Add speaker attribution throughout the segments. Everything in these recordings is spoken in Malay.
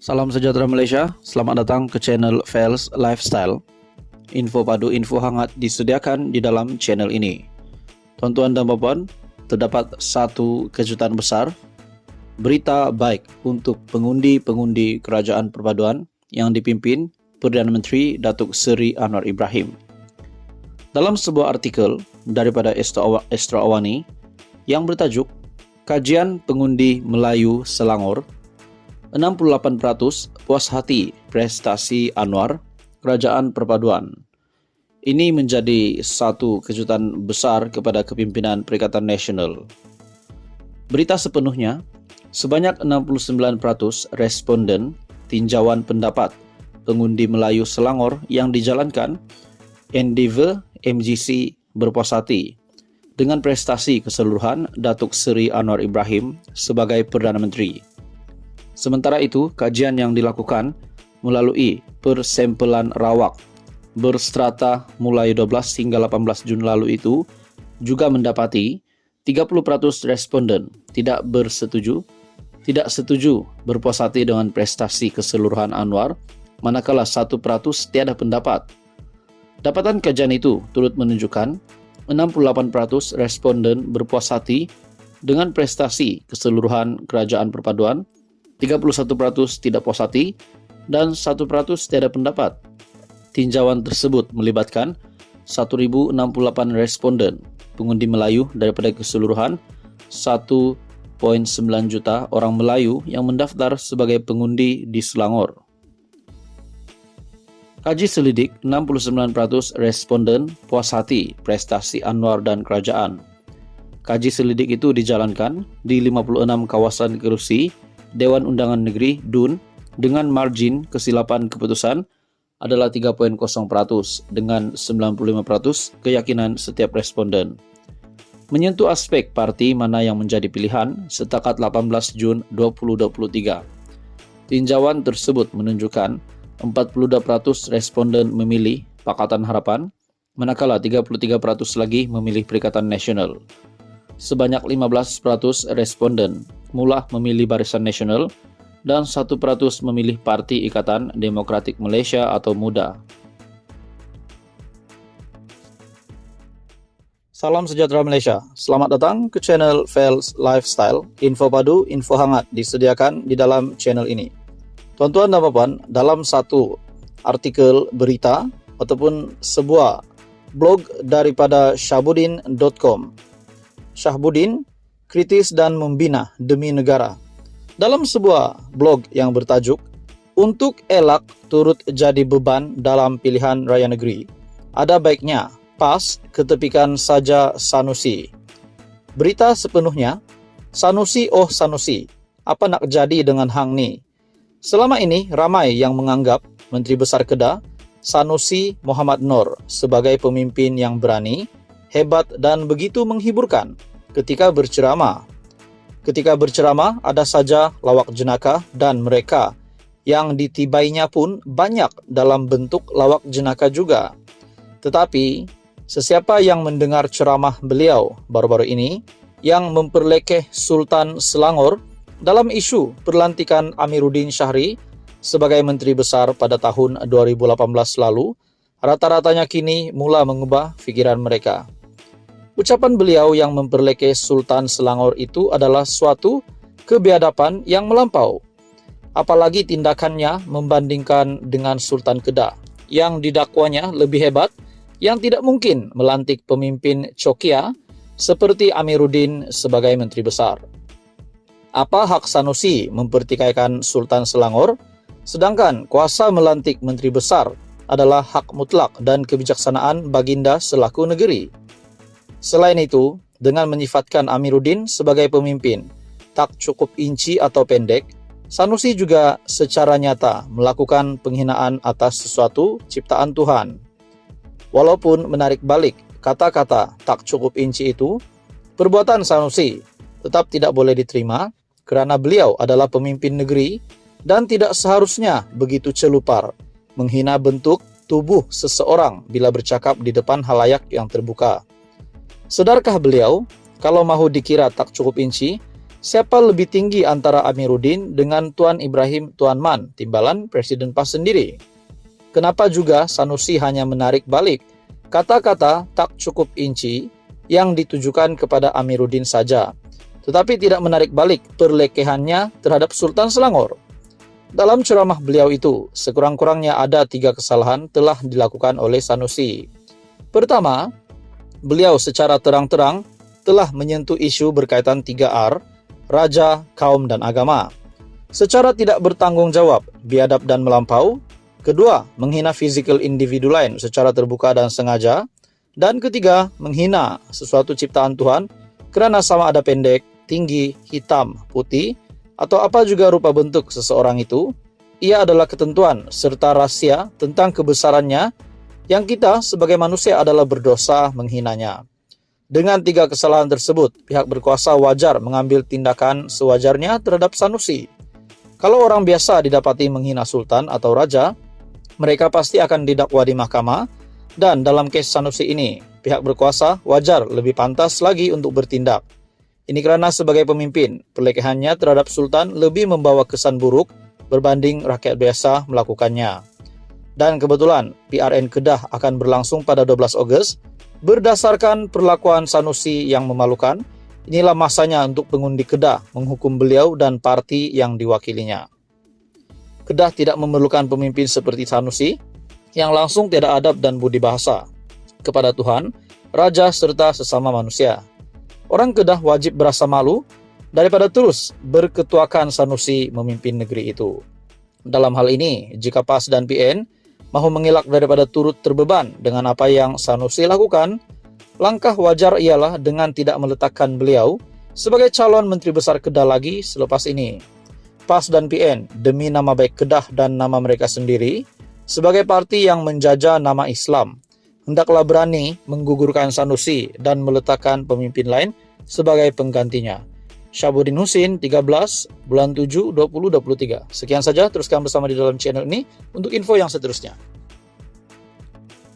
Speaker 1: Salam sejahtera Malaysia, selamat datang ke channel Fels Lifestyle. Info padu, info hangat disediakan di dalam channel ini. Tuan-tuan dan puan, terdapat satu kejutan besar. Berita baik untuk pengundi-pengundi Kerajaan Perpaduan yang dipimpin Perdana Menteri Datuk Seri Anwar Ibrahim. Dalam sebuah artikel daripada Astro Awani yang bertajuk Kajian Pengundi Melayu Selangor, 68% puas hati prestasi Anwar Kerajaan Perpaduan. Ini menjadi satu kejutan besar kepada kepimpinan Perikatan Nasional. Berita sepenuhnya, sebanyak 69% responden tinjauan pendapat pengundi Melayu Selangor yang dijalankan Endeavour MGC berpuas hati dengan prestasi keseluruhan Datuk Seri Anwar Ibrahim sebagai Perdana Menteri. Sementara itu, kajian yang dilakukan melalui persempelan rawak berstrata mulai 12 hingga 18 Jun lalu itu juga mendapati 30% responden tidak setuju berpuas hati dengan prestasi keseluruhan Anwar, manakala 1% tiada pendapat. Dapatan kajian itu turut menunjukkan 68% responden berpuas hati dengan prestasi keseluruhan Kerajaan Perpaduan, 31% tidak puas hati, dan 1% tiada pendapat. Tinjauan tersebut melibatkan 1.068 responden pengundi Melayu daripada keseluruhan 1.9 juta orang Melayu yang mendaftar sebagai pengundi di Selangor. Kaji selidik, 69% responden puas hati prestasi Anwar dan kerajaan. Kaji selidik itu dijalankan di 56 kawasan kerusi Dewan Undangan Negeri DUN dengan margin kesilapan keputusan adalah 3.0% dengan 95% keyakinan setiap responden. Menyentuh aspek parti mana yang menjadi pilihan setakat 18 Jun 2023. Tinjauan tersebut menunjukkan 42% responden memilih Pakatan Harapan, manakala 33% lagi memilih Perikatan Nasional. Sebanyak 15% responden mula memilih Barisan Nasional dan 1% memilih Parti Ikatan Demokratik Malaysia atau MUDA. Salam sejahtera Malaysia, selamat datang ke channel Fels Lifestyle. Info padu, info hangat disediakan di dalam channel ini. Tuan-tuan dan puan, dalam satu artikel berita ataupun sebuah blog daripada Syahbudin.com, Syahbudin kritis dan membina demi negara. Dalam sebuah blog yang bertajuk Untuk elak turut jadi beban dalam pilihan raya negeri, ada baiknya PAS ketepikan saja Sanusi. Berita sepenuhnya, Sanusi oh Sanusi, apa nak jadi dengan hang ni? Selama ini ramai yang menganggap Menteri Besar Kedah Sanusi Muhammad Noor sebagai pemimpin yang berani, hebat dan begitu menghiburkan ketika berceramah. Ketika berceramah ada saja lawak jenaka dan mereka yang ditibainya pun banyak dalam bentuk lawak jenaka juga. Tetapi sesiapa yang mendengar ceramah beliau baru-baru ini yang memperlekeh Sultan Selangor dalam isu perlantikan Amiruddin Syahri sebagai Menteri Besar pada tahun 2018 lalu, rata-ratanya kini mula mengubah fikiran mereka. Ucapan beliau yang memperlekeh Sultan Selangor itu adalah suatu kebiadaban yang melampau. Apalagi tindakannya membandingkan dengan Sultan Kedah yang didakwanya lebih hebat, yang tidak mungkin melantik pemimpin cokia seperti Amiruddin sebagai Menteri Besar. Apa hak Sanusi mempertikaikan Sultan Selangor, sedangkan kuasa melantik Menteri Besar adalah hak mutlak dan kebijaksanaan Baginda selaku negeri. Selain itu, dengan menyifatkan Amiruddin sebagai pemimpin tak cukup inci atau pendek, Sanusi juga secara nyata melakukan penghinaan atas sesuatu ciptaan Tuhan. Walaupun menarik balik kata-kata tak cukup inci itu, perbuatan Sanusi tetap tidak boleh diterima kerana beliau adalah pemimpin negeri dan tidak seharusnya begitu celupar menghina bentuk tubuh seseorang bila bercakap di depan halayak yang terbuka. Sedarkah beliau, kalau mahu dikira tak cukup inci, Siapa lebih tinggi antara Amiruddin dengan Tuan Ibrahim Tuan Man, timbalan Presiden PAS sendiri? Kenapa juga Sanusi hanya menarik balik kata-kata tak cukup inci yang ditujukan kepada Amiruddin saja, tetapi tidak menarik balik perlekehannya terhadap Sultan Selangor? Dalam ceramah beliau itu, sekurang-kurangnya ada 3 kesalahan telah dilakukan oleh Sanusi. Pertama, beliau secara terang-terang telah menyentuh isu berkaitan 3R, raja, kaum, dan agama. Secara tidak bertanggung jawab, biadab dan melampau. Kedua, menghina fisikal individu lain secara terbuka dan sengaja. Dan ketiga, menghina sesuatu ciptaan Tuhan kerana sama ada pendek, tinggi, hitam, putih, atau apa juga rupa bentuk seseorang itu. Ia adalah ketentuan serta rahasia tentang kebesarannya yang kita sebagai manusia adalah berdosa menghinanya. Dengan 3 kesalahan tersebut, pihak berkuasa wajar mengambil tindakan sewajarnya terhadap Sanusi. Kalau orang biasa didapati menghina sultan atau raja, mereka pasti akan didakwa di mahkamah, dan dalam kes Sanusi ini, pihak berkuasa wajar lebih pantas lagi untuk bertindak. Ini karena sebagai pemimpin, perlekehannya terhadap sultan lebih membawa kesan buruk berbanding rakyat biasa melakukannya. Dan kebetulan, PRN Kedah akan berlangsung pada 12 Ogos. Berdasarkan perlakuan Sanusi yang memalukan, inilah masanya untuk pengundi Kedah menghukum beliau dan parti yang diwakilinya. Kedah tidak memerlukan pemimpin seperti Sanusi yang langsung tiada adab dan budi bahasa kepada Tuhan, raja serta sesama manusia. Orang Kedah wajib berasa malu daripada terus berketuakan Sanusi memimpin negeri itu. Dalam hal ini, jika PAS dan PN mahu mengelak daripada turut terbeban dengan apa yang Sanusi lakukan, langkah wajar ialah dengan tidak meletakkan beliau sebagai calon Menteri Besar Kedah lagi selepas ini. PAS dan PN demi nama baik Kedah dan nama mereka sendiri, sebagai parti yang menjajah nama Islam, hendaklah berani menggugurkan Sanusi dan meletakkan pemimpin lain sebagai penggantinya. Syabuddin Husin, 13 bulan 7 2023. Sekian saja, teruskan bersama di dalam channel ini untuk info yang seterusnya.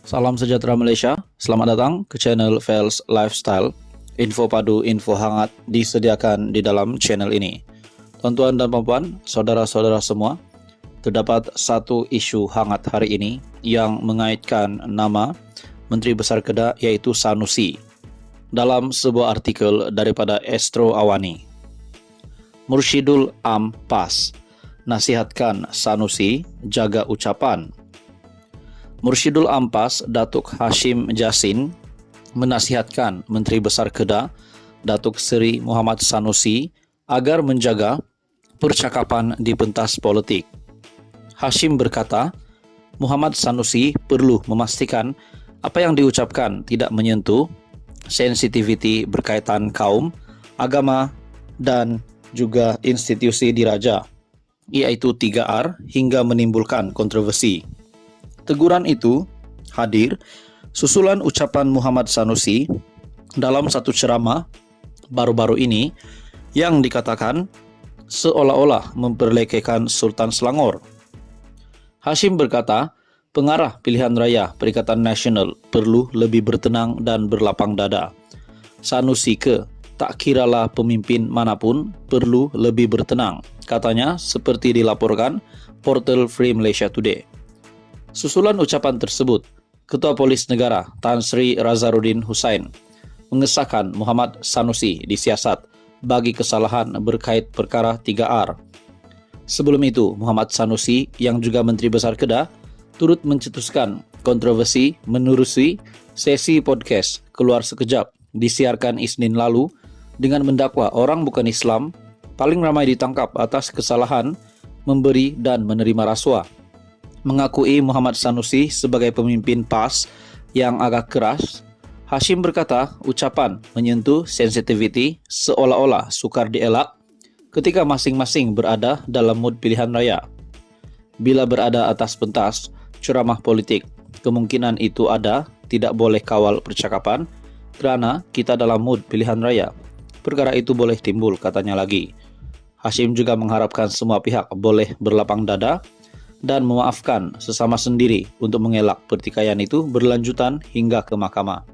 Speaker 1: Salam sejahtera Malaysia, selamat datang ke channel Fels Lifestyle. Info padu, info hangat disediakan di dalam channel ini. Tuan-tuan dan puan-puan, saudara-saudara semua, terdapat satu isu hangat hari ini yang mengaitkan nama Menteri Besar Kedah yaitu Sanusi. Dalam sebuah artikel daripada Astro Awani, Mursyidul Am PAS nasihatkan Sanusi jaga ucapan. Mursyidul Am PAS Datuk Hashim Jassin menasihatkan Menteri Besar Kedah Datuk Seri Muhammad Sanusi agar menjaga percakapan di pentas politik. Hashim berkata, Muhammad Sanusi perlu memastikan apa yang diucapkan tidak menyentuh sensitiviti berkaitan kaum, agama, dan juga institusi diraja, yaitu 3R hingga menimbulkan kontroversi. Teguran itu hadir susulan ucapan Muhammad Sanusi dalam satu ceramah baru-baru ini yang dikatakan seolah-olah memperlekehkan Sultan Selangor. Hashim berkata, pengarah pilihan raya Perikatan Nasional perlu lebih bertenang dan berlapang dada. Sanusi tak kiralah pemimpin manapun perlu lebih bertenang, katanya seperti dilaporkan portal Free Malaysia Today. Susulan ucapan tersebut, Ketua Polis Negara Tan Sri Razaruddin Hussain mengesahkan Muhammad Sanusi disiasat bagi kesalahan berkait perkara 3R. Sebelum itu, Muhammad Sanusi yang juga Menteri Besar Kedah turut mencetuskan kontroversi menerusi sesi podcast Keluar Sekejap disiarkan Isnin lalu dengan mendakwa orang bukan Islam paling ramai ditangkap atas kesalahan memberi dan menerima rasuah. Mengakui Muhammad Sanusi sebagai pemimpin PAS yang agak keras, Hashim berkata ucapan menyentuh sensitiviti seolah-olah sukar dielak ketika masing-masing berada dalam mood pilihan raya. Bila berada atas pentas ceramah politik, kemungkinan itu ada, tidak boleh kawal percakapan kerana kita dalam mood pilihan raya. Perkara itu boleh timbul, katanya lagi. Hashim juga mengharapkan semua pihak boleh berlapang dada dan memaafkan sesama sendiri untuk mengelak pertikaian itu berlanjutan hingga ke mahkamah.